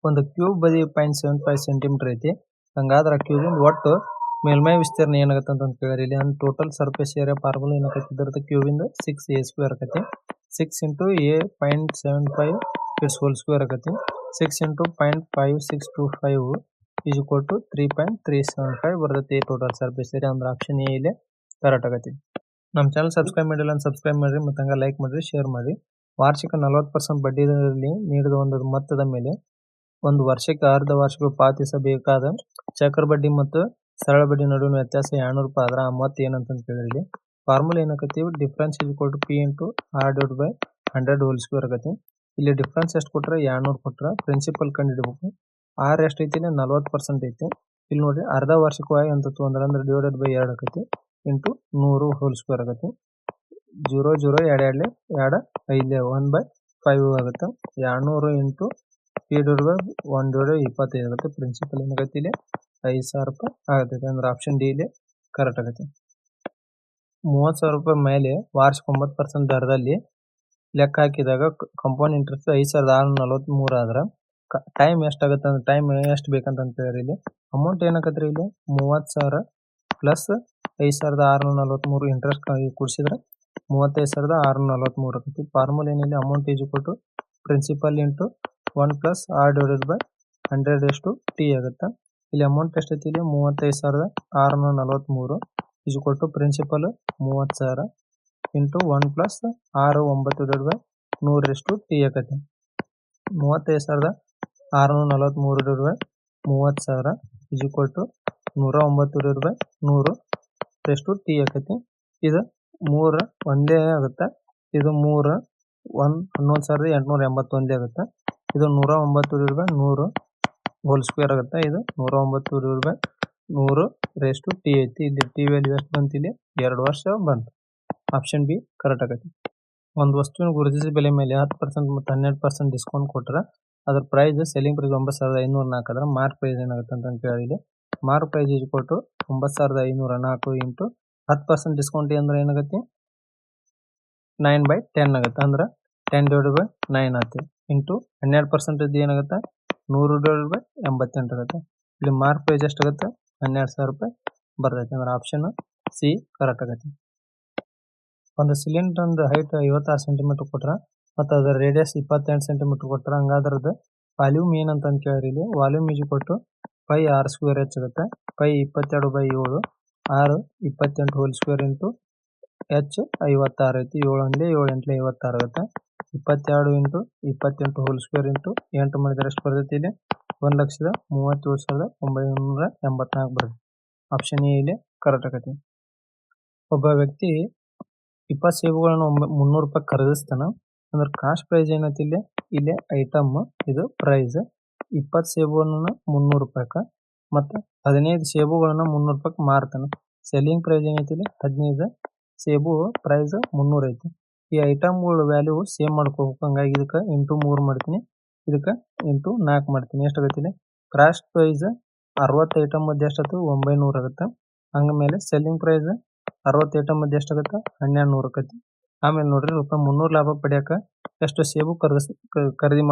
ಒಂದು ಕ್ಯೂಬ್ ಬದಿ 0.75 ಸೆಂಟಿಮೀಟರ್ ಐತಿ. ಹಂಗಾದ್ರೆ ಆ ಕ್ಯೂಬಿಂದ ಒಟ್ಟು ಮೇಲ್ಮೈ ವಿಸ್ತೀರ್ಣ ಏನಾಗುತ್ತೆ ಅಂತ ಕೇಳಿರಿ. ಇಲ್ಲಿ ಅಂದ್ರೆ ಟೋಟಲ್ ಸರ್ಫೇಸ್ ಏರಿಯಾ ಫಾರ್ಮುಲಾ ಏನಾಗತ್ತೆ ಇದ್ರದ್ದು ಕ್ಯೂಬಿಂದ 6a² ಆಕತಿ. 6 × a 0.75 ಇಟ್ಸ್ ಹೋಲ್ ಸ್ಕ್ವೇರ್ ಆಕತಿ. 6 × 0.5625 is equal to 3.375 ಬರ್ತೈತಿ ಟೋಟಲ್ ಸರ್ಫೇಸ್ ಏರಿಯಾ. ಅಂದ್ರೆ ಆಪ್ಷನ್ ಎ ಇಲ್ಲಿ ಕರೆಕ್ಟ್ ಆಗತಿ. ನಮ್ಮ ಚಾನಲ್ ಸಬ್ಸ್ಕ್ರೈಬ್ ಮಾಡಿಲ್ಲ ಅಂತ ಸಬ್ಸ್ಕ್ರೈಬ್ ಮಾಡಿರಿ, ಮತ್ತು ಹಂಗೆ ಲೈಕ್ ಮಾಡಿರಿ, ಶೇರ್ ಮಾಡಿರಿ. ವಾರ್ಷಿಕ 40% ಬಡ್ಡಿಯಲ್ಲಿ ನೀಡಿದ ಒಂದು ಮೊತ್ತದ ಮೇಲೆ ಒಂದು ವರ್ಷಕ್ಕೆ ಅರ್ಧ ವಾರ್ಷಿಕ ಪಾವತಿಸಬೇಕಾದ ಚಕ್ರ ಬಡ್ಡಿ ಮತ್ತು ಸರಳ ಬಡ್ಡಿ ನಡುವಿನ ವ್ಯತ್ಯಾಸ 200 ರೂಪಾಯಿ ಆದ್ರೆ ಆ ಮೊತ್ತ ಏನಂತ ಕೇಳಿರಿ. ಫಾರ್ಮುಲಾ ಏನಕತಿ, difference is equal to P into r/100 whole square ಆಗತಿ. ಇಲ್ಲಿ ಡಿಫ್ರೆನ್ಸ್ ಎಷ್ಟು ಕೊಟ್ರೆ 200 ಕೊಟ್ರೆ ಪ್ರಿನ್ಸಿಪಲ್ ಕಂಡುಹಿಡಬೇಕು. ಆರ್ ಎಷ್ಟು ಐತಿ, 40% ಐತಿ. ಇಲ್ಲಿ ನೋಡ್ರಿ ಅರ್ಧ ವಾರ್ಷಿಕವಾಗಿ ಅಂತ ತೊಂದ್ರೆ /2 ಆಕತಿ ಇಂಟು 100 ಹೋಲ್ ಸ್ಕ್ವೇರ್ ಆಗತಿ. 0 0 2 2 5 1/5 ಆಗುತ್ತೆ. 200 ಇಂಟು p/1/25 ಆಗುತ್ತೆ. ಪ್ರಿನ್ಸಿಪಲ್ ಏನಾಗತ್ತೆ ಇಲ್ಲಿ 5000 ರೂಪಾಯಿ ಆಗತೈತಿ. ಅಂದ್ರೆ ಆಪ್ಷನ್ ಡಿ ಇಲ್ಲಿ ಕರೆಕ್ಟ್ ಆಗತ್ತೆ. 30,000 ರೂಪಾಯಿ ಮೇಲೆ ವಾರ್ಷಿಕ 9% ದರದಲ್ಲಿ ಲೆಕ್ಕ ಹಾಕಿದಾಗ ಕಂಪೌಂಡ್ ಇಂಟ್ರೆಸ್ಟ್ 5,643 ಆದ್ರೆ ಟೈಮ್ ಎಷ್ಟಾಗುತ್ತೆ ಅಂದ್ರೆ ಟೈಮ್ ಎಷ್ಟು ಬೇಕಂತ ಕೇಳಿರಿ. ಇಲ್ಲಿ ಅಮೌಂಟ್ ಏನಾಗತ್ರಿ, ಇಲ್ಲಿ 30,000 ಪ್ಲಸ್ 5,643 ಇಂಟ್ರೆಸ್ಟ್ ಕೂಡಿಸಿದ್ರೆ 35,643 ಆಗುತ್ತೆ. ಫಾರ್ಮುಲಾ ಏನಿಲ್ಲ, amount is equal to principal into 1 plus r/100 ಆಗುತ್ತೆ. ಇಲ್ಲಿ ಅಮೌಂಟ್ ಎಷ್ಟೈತಿ, ಇಲ್ಲಿ 35,643 is equal to principal 30,000 into 1 plus r/900 ಆಕತಿ. 35,643 30,000 ಈಸ್ ಈಕ್ವಲ್ ಟು 109/100 ಆಕತಿ. ಇದು 3 ಒಂದೇ ಆಗುತ್ತೆ. ಇದು 3 11,881 ಆಗುತ್ತೆ. ಇದು 109/100 ಹೋಲ್ ಸ್ಕ್ವೇರ್ ಆಗುತ್ತೆ. ಇದು 109/100 ಐತಿ. ಇಲ್ಲಿ ಟಿ ವ್ಯಾಲ್ಯೂ ಎಷ್ಟು ಬಂತು, ಇಲ್ಲಿ 2 ವರ್ಷ ಬಂತು. ಆಪ್ಷನ್ ಬಿ ಕರೆಕ್ಟ್ ಆಗತ್ತೆ. ಒಂದು ವಸ್ತುವಿನ ಗುರುತಿಸಿದ ಬೆಲೆ ಮೇಲೆ 10% ಮತ್ತು 12% ಡಿಸ್ಕೌಂಟ್ ಕೊಟ್ಟರೆ ಅದ್ರ ಪ್ರೈಸ್ ಸೆಲ್ಲಿಂಗ್ ಪ್ರೈಸ್ 9,504 ಆದ್ರೆ ಮಾರ್ಕ್ ಪ್ರೈಸ್ ಏನಾಗುತ್ತೆ ಅಂತ ಕೇಳಿದೆ. Mark price is equal to 9,504 into 10% discount ಅಂದ್ರೆ ಏನಾಗುತ್ತೆ 9/10 ಆಗುತ್ತೆ. ಅಂದ್ರೆ 10/9 ಆಗುತ್ತೆ. ಇಂಟು 12% ಇದ್ದು ಏನಾಗುತ್ತೆ 100/88 ಆಗುತ್ತೆ. ಇಲ್ಲಿ ಮಾರ್ಕ್ ಪ್ರೈಸ್ ಎಷ್ಟಾಗುತ್ತೆ 12,000 ರೂಪಾಯಿ ಬರ್ತೈತೆ. ಅಂದ್ರೆ ಆಪ್ಷನ್ ಸಿ ಕರೆಕ್ಟ್ ಆಗತ್ತೆ. ಒಂದು ಸಿಲಿಂಡರ್ ಹೈಟ್ 56 ಸೆಂಟಿಮೀಟರ್ ಕೊಟ್ರೆ ಮತ್ತು ಅದರ ರೇಡಿಯಸ್ 28 ಸೆಂಟಿಮೀಟರ್ ಕೊಟ್ರೆ ಹಂಗಾದ್ರದ್ದು ವಾಲ್ಯೂಮ್ ಏನಂತ ಕೇಳಿರಿ. ಇಲ್ಲಿ volume is equal to πr² ಆಗುತ್ತೆ. π 22/7 r 28 whole square into h 56 ಐತಿ. 7 1 7 8 56 ಆಗುತ್ತೆ. 22 ಇಂಟು 28 ಹೋಲ್ ಸ್ಕ್ವೇರ್ ಇಂಟು 8 ಮಾಡಿದ್ರೆ ಎಷ್ಟು ಬರ್ತೈತಿ, ಇಲ್ಲಿ 1,37,984 ಬರುತ್ತೆ. ಆಪ್ಷನ್ ಎ ಇಲ್ಲಿ ಕರೆಕ್ಟ್ ಆಗತ್ತೆ. ಒಬ್ಬ ವ್ಯಕ್ತಿ 20 ಸೇಬುಗಳನ್ನು 300 ರೂಪಾಯಿ ಖರೀದಿಸ್ತಾನೆ. ಅಂದ್ರೆ ಕಾಸ್ಟ್ ಪ್ರೈಸ್ ಏನೈತಿ, ಇಲ್ಲಿ ಐಟಮ್ ಇದು ಪ್ರೈಸ್ 20 ಸೇಬುಗಳನ್ನು 300 ರೂಪಾಯಿಗೆ ಮತ್ತು 15 ಸೇಬುಗಳನ್ನು 300 ರೂಪಾಯಿಗೆ ಮಾರ್ತಾನೆ. ಸೆಲ್ಲಿಂಗ್ ಪ್ರೈಸ್ ಏನೈತಿ, ಇಲ್ಲಿ 15 ಸೇಬು ಪ್ರೈಸ್ 300 ಐತಿ. ಈ ಐಟಮ್ಗಳ ವ್ಯಾಲ್ಯೂ ಸೇಮ್ ಮಾಡ್ಕೋಬೇಕು. ಹಂಗಾಗಿ ಇದಕ್ಕೆ ಇಂಟು 3 ಮಾಡ್ತೀನಿ, ಇದಕ್ಕೆ ಇಂಟು 4 ಮಾಡ್ತೀನಿ. ಎಷ್ಟಾಗುತ್ತೆ, ಇಲ್ಲಿ ಕಾಸ್ಟ್ ಪ್ರೈಸ್ 60 ಐಟಮ್ ಮಧ್ಯೆ ಎಷ್ಟಾಯ್ತು 900 ಆಗುತ್ತೆ. ಹಂಗಮೇಲೆ ಸೆಲ್ಲಿಂಗ್ ಪ್ರೈಸ್ 60 ಐಟಮ್ ಮಧ್ಯೆ ಎಷ್ಟಾಗುತ್ತೆ 1200 ಆಕತಿ. ಆಮೇಲೆ ನೋಡ್ರಿ ರೂಪಾಯಿ 300 ಲಾಭ ಪಡೆಯಕ ಎಷ್ಟು ಸೇಬು ಖರೀದಿ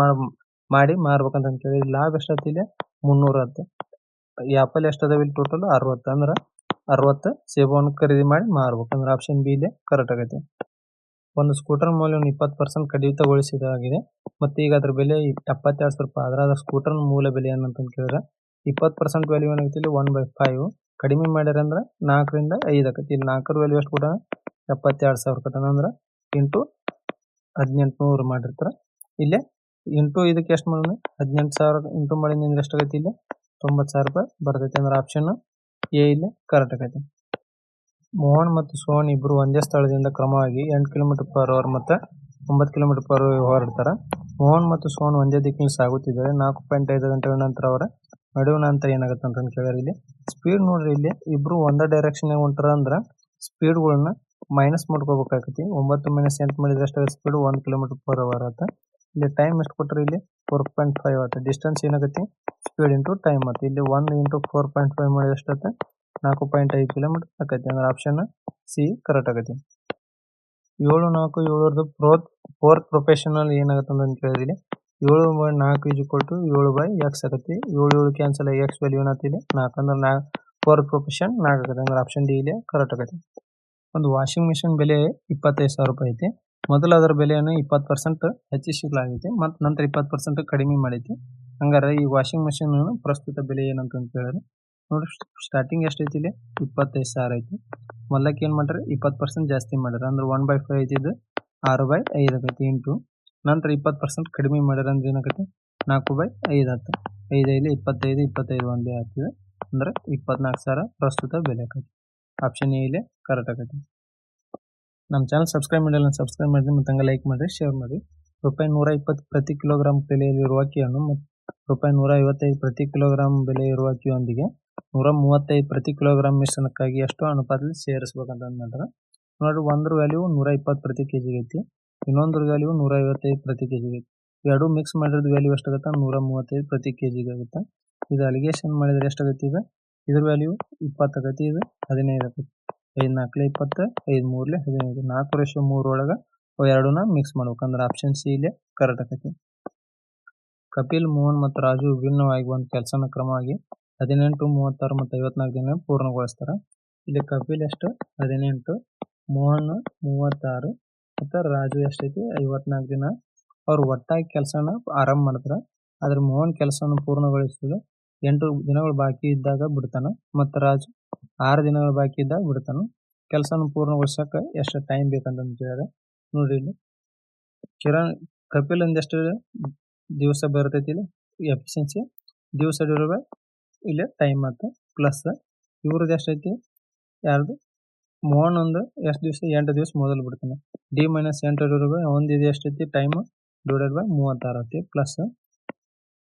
ಮಾಡಿ ಮಾರ್ಬೇಕಂತ ಕೇಳಿ. ಲಾಭ ಎಷ್ಟಾಯ್ತು, ಇಲ್ಲಿ 300 ಆಯ್ತು. ಆ್ಯಪಲ್ ಎಷ್ಟದಾವ ಇಲ್ಲಿ ಟೋಟಲ್ 60. ಅಂದ್ರೆ 60 ಸೇಬುವನ್ನು ಖರೀದಿ ಮಾಡಿ ಮಾರ್ಬೇಕು. ಅಂದ್ರೆ ಆಪ್ಷನ್ ಬಿ ಇಲ್ಲಿ ಕರೆಕ್ಟ್ ಆಗೈತೆ. ಒಂದು ಸ್ಕೂಟರ್ ಮೌಲ್ಯವನ್ನು 20% ಕಡಿತಗೊಳಿಸಿದಾಗಿದೆ ಮತ್ತು ಈಗ ಅದ್ರ ಬೆಲೆ 72,000 ರೂಪಾಯಿ ಆದ್ರೆ ಅದ್ರ ಸ್ಕೂಟರ್ ಮೂಲ ಬೆಲೆ ಏನಂತ ಕೇಳಿದ್ರೆ 20% ವ್ಯಾಲ್ಯೂ ಏನಾಗುತ್ತೆ, ಇಲ್ಲಿ 1/5 ಕಡಿಮೆ ಮಾಡ್ಯಾರ ಅಂದ್ರೆ 4 ರಿಂದ 5 ಆಕತಿ. ಇಲ್ಲಿ 4 ವ್ಯಾಲ್ಯೂ ಎಷ್ಟು ಕೊಟ್ಟ 72,000 ಕೊಟ್ಟಾನ. ಅಂದ್ರೆ ಇಂಟು 1800 ಮಾಡಿರ್ತಾರೆ. ಇಲ್ಲೇ ಇಂಟು ಇದಕ್ಕೆ ಎಷ್ಟು ಮಾಡೋಣ 18,000 ಇಂಟು ಮಾಡಿದ್ರೆ ಎಷ್ಟಾಗೈತಿ, ಇಲ್ಲಿ 90,000 ರೂಪಾಯಿ ಬರ್ತೈತಿ. ಅಂದ್ರೆ ಆಪ್ಷನ್ ಎ ಇಲ್ಲಿ ಕರೆಕ್ಟ್ ಆಗೈತಿ. ಮೋಹನ್ ಮತ್ತು ಸೋಹನ್ ಇಬ್ಬರು ಒಂದೇ ಸ್ಥಳದಿಂದ ಕ್ರಮವಾಗಿ 8 km/h ಮತ್ತು 9 km/h ಹೊರಡ್ತಾರೆ. ಮೋಹನ್ ಮತ್ತು ಸೋಹನ್ ಒಂದೇ ದಿಕ್ಕಿನಲ್ಲಿ ಸಾಗುತ್ತಿದ್ದಾರೆ. 4.5 ಗಂಟೆಗಳ ನಂತರ ಅವರ ನಡುವಿನ ಅಂತರ ಏನಾಗುತ್ತೆ ಅಂತ ಕೇಳಿದ್ರೆ ಇಲ್ಲಿ ಸ್ಪೀಡ್ ನೋಡ್ರಿ. ಇಲ್ಲಿ ಇಬ್ರು ಒಂದೇ ಡೈರೆಕ್ಷನ್ ಹೊಂಟಾರ ಅಂದ್ರೆ ಸ್ಪೀಡ್ಗಳನ್ನ ಮೈನಸ್ ಮಾಡ್ಕೋಬೇಕಾಗತಿ. 9 - 8 ಮಾಡಿದ್ರೆ ಎಷ್ಟಾಗುತ್ತೆ ಸ್ಪೀಡ್ 1 km/h ಆಗುತ್ತೆ. ಇಲ್ಲಿ ಟೈಮ್ ಎಷ್ಟು ಕೊಟ್ಟರೆ ಇಲ್ಲಿ 4.5 ಆಗುತ್ತೆ. ಡಿಸ್ಟೆನ್ಸ್ ಏನಾಗುತ್ತೆ ಸ್ಪೀಡ್ ಇಂಟು ಟೈಮ್ ಆಗುತ್ತೆ. ಇಲ್ಲಿ 1 ಇಂಟು 4.5 ಮಾಡಿದ್ರೆ ಎಷ್ಟಾಗುತ್ತೆ 4.5 km ಆಕೈತಿ. ಅಂದ್ರೆ ಆಪ್ಷನ್ ಸಿ ಕರೆಕ್ಟ್ ಆಗೈತಿ. 7 4 7 ಫೋರ್ತ್ ಪ್ರೊಫೆಷನಲ್ ಏನಾಗುತ್ತೆ ಅಂತ ಕೇಳಿದ್ರೆ 7/4 ಈಸ್ ಈಕ್ವಲ್ ಟು 7/x ಆಗತ್ತೆ. 7 ಕ್ಯಾನ್ಸಲ್ ಆಗಿ x ವ್ಯಾಲ್ಯೂ ಏನಾಗ್ತಿದೆ 4 ಅಂದ್ರೆ 4 ಪ್ರೊಪೋರ್ಷನ್ 4 ಆಗತ್ತೆ. ಅಂದ್ರೆ ಆಪ್ಷನ್ ಡಿ ಇಲ್ಲಿ ಕರೆಕ್ಟ್ ಆಗತ್ತೆ. ಒಂದು ವಾಷಿಂಗ್ ಮಿಷಿನ್ ಬೆಲೆ 25,000 ರೂಪಾಯಿ ಐತಿ. ಮೊದಲು ಅದರ ಬೆಲೆಯನ್ನು 20% ಹೆಚ್ಚಿಸಲಾಗೈತಿ ಮತ್ತು ನಂತರ 20% ಕಡಿಮೆ ಮಾಡೈತಿ. ಹಂಗಾರೆ ಈ ವಾಷಿಂಗ್ ಮಿಷಿನ್ ಪ್ರಸ್ತುತ ಬೆಲೆ ಏನಂತ ಹೇಳಿದ್ರೆ ನೋಡಿ, ಸ್ಟಾರ್ಟಿಂಗ್ ಎಷ್ಟೈತಿ ಇಲ್ಲಿ 25,000 ಐತಿ. ಮೊದಲಕ್ಕೆ ಏನ್ ಮಾಡ್ರಿ 20% ಜಾಸ್ತಿ ಮಾಡ್ಯಾರ ಅಂದ್ರೆ 1/5 ಐತಿ, 6/5 ಆಗೈತಿ ಇಂಟು ನಂತರ 20% ಕಡಿಮೆ ಮಾಡ್ಯಾರ ಅಂದ್ರೆ ಏನಾಗತ್ತೆ 4/5 ಆಯ್ತು. 5 25 25 ಒಂದೇ ಆಗ್ತದೆ ಅಂದ್ರೆ 24,000 ಪ್ರಸ್ತುತ ಬೆಲೆ ಆಗತ್ತೆ. ಆಪ್ಷನ್ ಎ ಇಲ್ಲಿ ಕರೆಕ್ಟ್ ಆಗತ್ತೆ. ನಮ್ಮ ಚಾನಲ್ ಸಬ್ಸ್ಕ್ರೈಬ್ ಮಾಡಿಲ್ಲ, ಸಬ್ಸ್ಕ್ರೈಬ್ ಮಾಡಿ ಮತ್ತು ಹಂಗೆ ಲೈಕ್ ಮಾಡಿ, ಶೇರ್ ಮಾಡಿ. ರೂಪಾಯಿ 120 ಪ್ರತಿ ಕಿಲೋಗ್ರಾಂ ಬೆಲೆಯಲ್ಲಿರುವ ಅಕ್ಕಿಯನ್ನು ಮತ್ತು ರೂಪಾಯಿ 155 ಪ್ರತಿ ಕಿಲೋಗ್ರಾಂ ಬೆಲೆ ಇರುವ ಅಕ್ಕಿಯೊಂದಿಗೆ 135 ಪ್ರತಿ ಕಿಲೋಗ್ರಾಂ ಮಿಶ್ರಣಕ್ಕಾಗಿ ಎಷ್ಟು ಅನುಪಾತದಲ್ಲಿ ಸೇರಿಸಬೇಕಂತ ಅಂದ್ಬಿಟ್ರೆ ನೋಡಿ, ಒಂದ್ರ ವ್ಯಾಲ್ಯೂ 120 ಪ್ರತಿ ಕೆಜಿ ಐತಿ, ಇನ್ನೊಂದ್ರ ವ್ಯಾಲ್ಯೂ 155 ಪ್ರತಿ ಕೆಜಿ ಐತಿ. ಎರಡು ಮಿಕ್ಸ್ ಮಾಡಿರೋದು ವ್ಯಾಲ್ಯೂ ಎಷ್ಟಾಗುತ್ತೆ 135 ಪ್ರತಿ ಕೆಜಿಗೆ ಆಗುತ್ತೆ. ಇದು ಅಲಿಗೇಷನ್ ಮಾಡಿದ್ರೆ ಎಷ್ಟಾಗತ್ತೆ ಇದ್ರ ವ್ಯಾಲ್ಯೂ 20 ಆಗತ್ತೆ, ಇದು 15 ಆಗತ್ತೆ. 5 4 20, 5 3 15, 4:3 ಒಳಗೆ ಎರಡನ್ನ ಮಿಕ್ಸ್ ಮಾಡ್ಬೇಕಂದ್ರೆ ಆಪ್ಷನ್ ಸಿ ಇಲ್ಲಿ ಕರೆಕ್ಟ್ ಆಗತ್ತೆ. ಕಪಿಲ್, ಮೋಹನ್ ಮತ್ತು ರಾಜು ವಿಭಿನ್ನವಾಗಿ ಒಂದು ಕೆಲಸನ ಕ್ರಮವಾಗಿ 18, 36 ಮತ್ತು 54 ದಿನ ಪೂರ್ಣಗೊಳಿಸ್ತಾರೆ. ಇಲ್ಲಿ ಕಪಿಲ್ ಎಷ್ಟು 18, ಮೋಹನ್ 36 ಮತ್ತು ರಾಜು ಎಷ್ಟೈತಿ 54 ದಿನ ಅವ್ರು ಒಟ್ಟಾಗಿ ಕೆಲಸನ ಆರಂಭ ಮಾಡ್ತಾರೆ. ಆದ್ರೆ ಮೋಹನ್ ಕೆಲಸವನ್ನು ಪೂರ್ಣಗೊಳಿಸಲು 8 ದಿನಗಳು ಬಾಕಿ ಇದ್ದಾಗ ಬಿಡ್ತಾನ ಮತ್ತು ರಾಜು 6 ದಿನಗಳು ಬಾಕಿ ಇದ್ದಾಗ ಬಿಡ್ತಾನ. ಕೆಲಸನ ಪೂರ್ಣಗೊಳಿಸಕ್ಕೆ ಎಷ್ಟು ಟೈಮ್ ಬೇಕಂತ ಹೇಳಿದ್ರೆ ನೋಡ್ರಿ, ಇಲ್ಲಿ ಕಪಿಲ್ ಎಷ್ಟು ದಿವಸ ಬರ್ತೈತಿ ಇಲ್ಲಿ ಎಫಿಷಿಯನ್ಸಿ ದಿವಸ ಡಿವೈಡೆಡ್ ಇಲ್ಲಿ ಟೈಮ್ ಆಯ್ತು ಪ್ಲಸ್ ಇವ್ರದ್ದು ಎಷ್ಟೈತಿ ಯಾರ್ದು ಮೋಹನ್ ಒಂದು ಎಷ್ಟು ದಿವಸ 8 ದಿವಸ ಮೊದಲು ಬಿಡ್ತಾನೆ. ಡಿ ಮೈನಸ್ 8 ಡಿವೈಡೆಡ್ ಒಂದು ಇದು ಎಷ್ಟೈತಿ ಟೈಮ್ ಡಿವೈಡೆಡ್ ಬೈ 36 ಐತಿ ಪ್ಲಸ್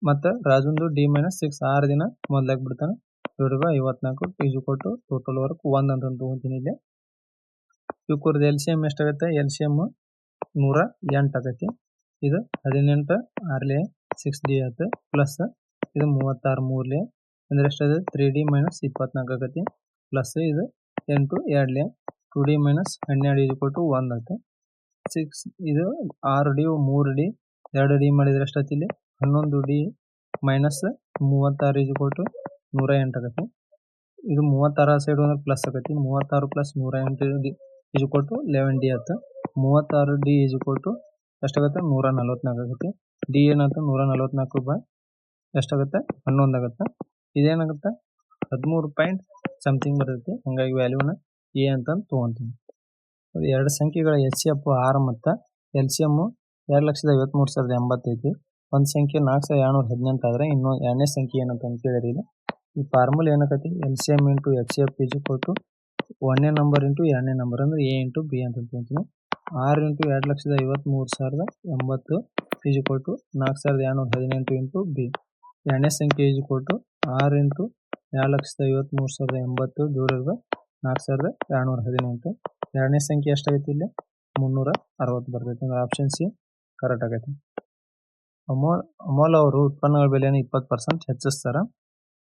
ಮತ್ತು ರಾಜುಂದು ಡಿ ಮೈನಸ್ 6 ದಿನ ಮೊದಲಾಗಿ ಬಿಡ್ತಾನೆ divided by 54 is equal to total work 1 ಅಂತ ತಗೊಂತೀನಿ. ಇಲ್ಲಿ ಇವ್ರದ್ದು ಎಲ್ ಸಿ ಎಮ್ ಎಷ್ಟಾಗುತ್ತೆ, ಎಲ್ ಸಿ ಎಮ್ 108 ಆಗೈತಿ. ಇದು 18 6 6D ಆಯ್ತು ಪ್ಲಸ್ ಇದು 36 3 ಅಂದ್ರೆ ಎಷ್ಟಾದ 3D ಮೈನಸ್ 24 ಆಗೈತಿ ಪ್ಲಸ್ ಇದು 8 2 2D minus 12 is equal to 1 ಆಯ್ತು. 6 ಇದು 6D 3D 2D ಮಾಡಿದ್ರೆ ಎಷ್ಟಾಯ್ತು ಇಲ್ಲಿ 11D minus 36 is equal to 108 ಆಗೈತಿ. ಇದು 36 ಸೈಡ್ ಅಂದ್ರೆ ಪ್ಲಸ್ ಆಗೈತಿ, 36 plus 108 is equal to 11D ಆಯ್ತು. 36D ಈಸ್ ಈಕ್ವಲ್ ಟು ಎಷ್ಟಾಗುತ್ತೆ 144 ಆಗುತ್ತೆ. ಡಿ ಏನಾಗುತ್ತೆ 144 ಬೈ ಎಷ್ಟಾಗುತ್ತೆ 11 ಆಗುತ್ತೆ. ಇದೇನಾಗುತ್ತೆ 13 ಪಾಯಿಂಟ್ ಸಮಥಿಂಗ್ ಬರ್ತೈತಿ. ಹಂಗಾಗಿ ವ್ಯಾಲ್ಯೂನ ಎ ಅಂತ ತೊಗೊಂತೀನಿ. ಎರಡು ಸಂಖ್ಯೆಗಳ ಎಚ್ ಸಿ ಎಫ್ 6 ಮತ್ತು ಎಲ್ ಸಿ ಎಮ್ 2,53,080 ಐತಿ. ಒಂದು ಸಂಖ್ಯೆ 4,218 ಆದ್ರೆ ಇನ್ನು ಎರಡನೇ ಸಂಖ್ಯೆ ಏನಂತ ಕೇಳಿರಿ. ಈ ಫಾರ್ಮುಲಾ ಏನಾಗೈತಿ L C M into H C F is equal to ಒಂದನೇ ನಂಬರ್ ಇಂಟು ಎರಡನೇ ನಂಬರ್ ಅಂದ್ರೆ ಎ ಇಂಟು ಬಿ ಅಂತ ತೊಗೊಂತೀನಿ. 6 into 2,53,080 is equal to 4,218 into B. ಎರಡನೇ ಸಂಖ್ಯೆ is equal to 6 into 2,53,080 divided by 4,218. ಎರಡನೇ ಸಂಖ್ಯೆ ಎಷ್ಟಾಗೈತಿ ಇಲ್ಲಿ 360 ಬರ್ತೈತಿ. ಅಂದ್ರೆ ಆಪ್ಷನ್ ಸಿ ಕರೆಕ್ಟ್ ಆಗೈತಿ. ಅಮೋಲ್ ಅವರು ಉತ್ಪನ್ನಗಳ ಬೆಲೆಯನ್ನು 20% ಹೆಚ್ಚಿಸ್ತಾರ.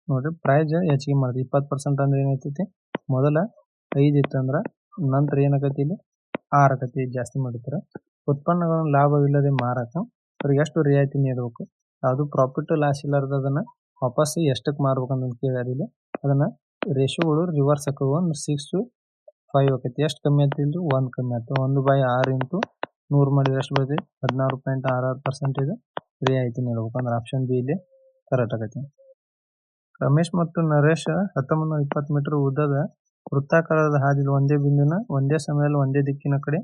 ನೋಡ್ರಿ, ಪ್ರೈಸ್ ಹೆಚ್ಚಿಗೆ ಮಾಡಿದೆ 20% ಅಂದ್ರೆ ಏನೈತಿ ಮೊದಲ 5 ಇತ್ತು ಅಂದ್ರೆ ನಂತರ ಏನಾಗೈತಿ ಇಲ್ಲಿ 6 ಆಗೈತಿ, ಜಾಸ್ತಿ ಮಾಡಿರ್ತಾರೆ. ಉತ್ಪನ್ನಗಳನ್ನು ಲಾಭವಿಲ್ಲದೆ ಮಾರಾಕ ಅವ್ರಿಗೆ ಎಷ್ಟು ರಿಯಾಯಿತಿ ನೀಡಬೇಕು, ಅದು ಪ್ರಾಫಿಟ್ ಲಾಸ್ ಇಲ್ಲಾರ್ದ ಅದನ್ನ ವಾಪಸ್ ಎಷ್ಟಕ್ಕೆ ಮಾರ್ಬೇಕಂತ ಕೇಳ್ಯಾರ. ಇಲ್ಲಿ ಅದನ್ನ ರೇಷಿಯೋಗಳು ರಿವರ್ಸ್ ಹಾಕುವ 6:5 ಆಕೈತಿ. ಎಷ್ಟು ಕಮ್ಮಿ ಆಗ್ತಿಲ್ಲ 1 ಕಮ್ಮಿ ಆಗ್ತದೆ. 1/6 ಇಂಟು 100 ಮಾಡಿದ್ರೆ ಎಷ್ಟು ಬರ್ತೈತಿ 16.66% ರಿಯಾಯಿತಿ ನೀಡಬೇಕು. ಅಂದ್ರೆ ಆಪ್ಷನ್ ಬಿ ಇಲ್ಲಿ ಕರೆಕ್ಟ್ ಆಗೈತಿ. ರಮೇಶ್ ಮತ್ತು ನರೇಶ್ 1920 ಮೀಟರ್ ಉದ್ದದ ವೃತ್ತಾಕಾರದ ಹಾದಿಲಿ ಒಂದೇ ಬಿಂದುನ ಒಂದೇ ಸಮಯದಲ್ಲಿ ಒಂದೇ ದಿಕ್ಕಿನ ಕಡೆ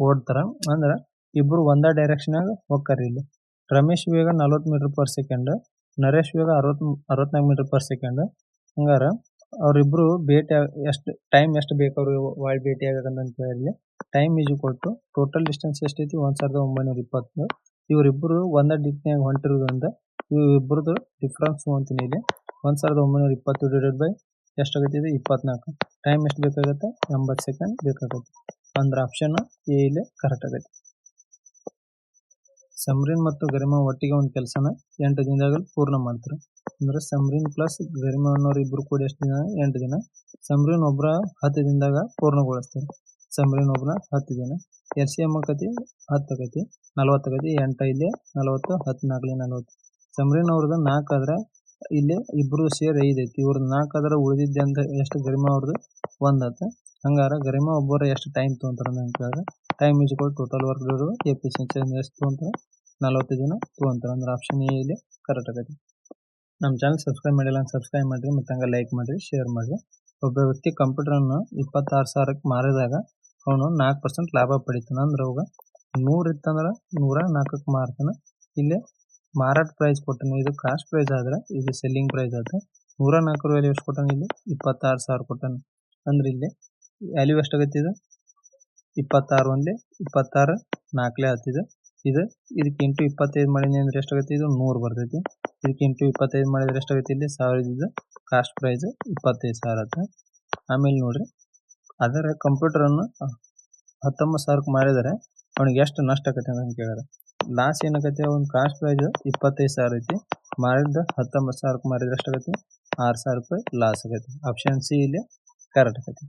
ಓಡ್ತಾರ. ಅಂದ್ರೆ ಇಬ್ರು ಒಂದೇ ಡೈರೆಕ್ಷನ್ ಹೋಗ್ತಾರ. ಇಲ್ಲಿ ರಮೇಶ್ ವೇಗ 40 ಮೀಟರ್ ಪರ್ ಸೆಕೆಂಡ್, ನರೇಶ್ ವೇಗ 64 ಮೀಟರ್ ಪರ್ ಸೆಕೆಂಡ್. ಹಂಗಾರ ಅವ್ರಿಬ್ರು ಭೇಟಿ ಎಷ್ಟು ಟೈಮ್ ಎಷ್ಟು ಬೇಕು ಅವ್ರು ವಾಯ್ ಭೇಟಿ ಆಗಬೇಕಂತ ಹೇಳಿ time is equal to total distance ಎಷ್ಟೈತಿ 1920. ಇವರಿಬ್ಬರು ಒಂದೇ ದಿಕ್ಕಿನಾಗ ಹೊಂಟಿರೋದ್ರಿಂದ ಇವ್ರಿಬ್ರದ್ದು ಡಿಫ್ರೆನ್ಸ್ ತೊಗೊಂತೀನಿ. ಇಲ್ಲಿ 1920 ಡಿವೈಡೆಡ್ ಬೈ ಎಷ್ಟಾಗೈತಿ ಇದು 24. ಟೈಮ್ ಎಷ್ಟು ಬೇಕಾಗುತ್ತೆ 80 ಸೆಕೆಂಡ್ ಬೇಕಾಗುತ್ತೆ. ಅಂದ್ರೆ ಆಪ್ಷನ್ ಎ ಇಲ್ಲಿ ಕರೆಕ್ಟ್ ಆಗೈತಿ. ಸಮರೀನ್ ಮತ್ತು ಗರಿಮಾ ಒಟ್ಟಿಗೆ ಒಂದು ಕೆಲಸನ 8 ದಿನದಲ್ಲಿ ಪೂರ್ಣ ಮಾಡ್ತಾರೆ. ಅಂದ್ರೆ ಸಮರೀನ್ ಪ್ಲಸ್ ಗರಿಮಾ ಅನ್ನೋರು ಇಬ್ರು ಕೂಡ ಎಷ್ಟು ದಿನ 8 ದಿನ. ಸಮರೀನ್ ಒಬ್ಬರ 10 ದಿನದಾಗ ಪೂರ್ಣಗೊಳಿಸ್ತಾರೆ. ಸಮ್ರಿನ್ ಒಬ್ಬನ 10 ದಿನ. LCM ಆಕತಿ 10 ಆಕತಿ, 40 ಆಕತಿ, 8 ಇಲ್ಲಿ 40, 14 40. ಸಮ್ರಿನ್ ಅವ್ರದ್ದು 4 ಆದ್ರೆ ಇಲ್ಲಿ ಇಬ್ರು ಸೇರಿ 5 ಐತಿ. ಇವ್ರದ್ದು 4 ಆದ್ರೆ ಉಳಿದಿದ್ದೆ ಅಂತ ಎಷ್ಟು ಗರಿಮಾ ಅವ್ರದ್ದು 1 ಆತ. ಹಂಗಾರ ಗರಿಮಾ ಒಬ್ಬರು ಎಷ್ಟು ಟೈಮ್ ತೊಗೊಂತಾರ ಅಂತ ಕೇಳಿದ್ರೆ time is equal total work efficiency ಅಂದ್ರೆ ಎಷ್ಟು ತೊಗೊಂತಾರೆ 40 ದಿನ ತೊಗೊಂತಾರೆ. ಅಂದ್ರೆ ಆಪ್ಷನ್ ಎ ಇಲ್ಲಿ ಕರೆಕ್ಟ್ ಆಗೈತಿ. ನಮ್ಮ ಚಾನಲ್ ಸಬ್ಸ್ಕ್ರೈಬ್ ಮಾಡಿಲ್ಲ ಅಂತ ಸಬ್ಸ್ಕ್ರೈಬ್ ಮಾಡಿರಿ, ಮತ್ತು ಹಂಗೆ ಲೈಕ್ ಮಾಡಿರಿ, ಶೇರ್ ಮಾಡಿರಿ. ಒಬ್ಬ ವ್ಯಕ್ತಿ ಕಂಪ್ಯೂಟರನ್ನು 26,000ಕ್ಕೆ ಮಾರಿದಾಗ ಅವನು 4% ಲಾಭ ಪಡಿತಾನೆ. ಅಂದ್ರೆ ಅವಾಗ 100 ಇತ್ತಂದ್ರೆ 104ಕ್ಕೆ ಮಾರ್ತಾನೆ. ಇಲ್ಲಿ ಮಾರಾಟ ಪ್ರೈಸ್ ಕೊಟ್ಟಾನೆ, ಇದು ಕಾಸ್ಟ್ ಪ್ರೈಸ್ ಆದ್ರೆ ಇದು ಸೆಲ್ಲಿಂಗ್ ಪ್ರೈಸ್ ಆಯ್ತು. 104 ವ್ಯಾಲ್ಯೂ ಎಷ್ಟು ಕೊಟ್ಟಾನೆ, ಇಲ್ಲಿ 26,000 ಕೊಟ್ಟಾನೆ. ಅಂದ್ರೆ ಇಲ್ಲಿ ವ್ಯಾಲ್ಯೂ ಎಷ್ಟಾಗತ್ತೆ, ಇದು 26 ಒಂದೇ 26 4 ಆಗ್ತಿದೆ. ಇದಕ್ಕೆ ಇಂಟು 25 ಮಾಡಿದ್ನಿ ಅಂದ್ರೆ ಎಷ್ಟಾಗತ್ತೆ, ಇದು 100 ಬರ್ತೈತಿ. ಇದಕ್ಕೆ ಇಂಟು 25 ಮಾಡಿದ್ರೆ ಎಷ್ಟಾಗತ್ತೆ, ಇಲ್ಲಿ 1000 ಇದು ಕಾಸ್ಟ್ ಪ್ರೈಸ್ 25,000 ಆಗುತ್ತೆ. ಆಮೇಲೆ ನೋಡ್ರಿ, ಅದರ ಕಂಪ್ಯೂಟರನ್ನು 19,000ಕ್ಕೆ ಮಾರಿದರೆ ಅವನಿಗೆ ಎಷ್ಟು ನಷ್ಟ ಆಕತ್ತೆ ಅಂತ ಕೇಳಿದ್ರೆ ಲಾಸ್ ಏನಾಗತ್ತೆ, ಅವ್ನ ಕಾಸ್ಟ್ ಪ್ರೈಸ್ 25,000 ಐತಿ, ಮಾರಿದ 19,000ಕ್ಕೆ ಮಾರಿದ್ರೆ ಎಷ್ಟಾಗತ್ತೆ, 6,000 ರೂಪಾಯಿ ಲಾಸ್ ಆಗತ್ತೆ. ಆಪ್ಷನ್ ಸಿ ಇಲ್ಲಿ ಕರೆಕ್ಟ್ ಆಗತ್ತೆ.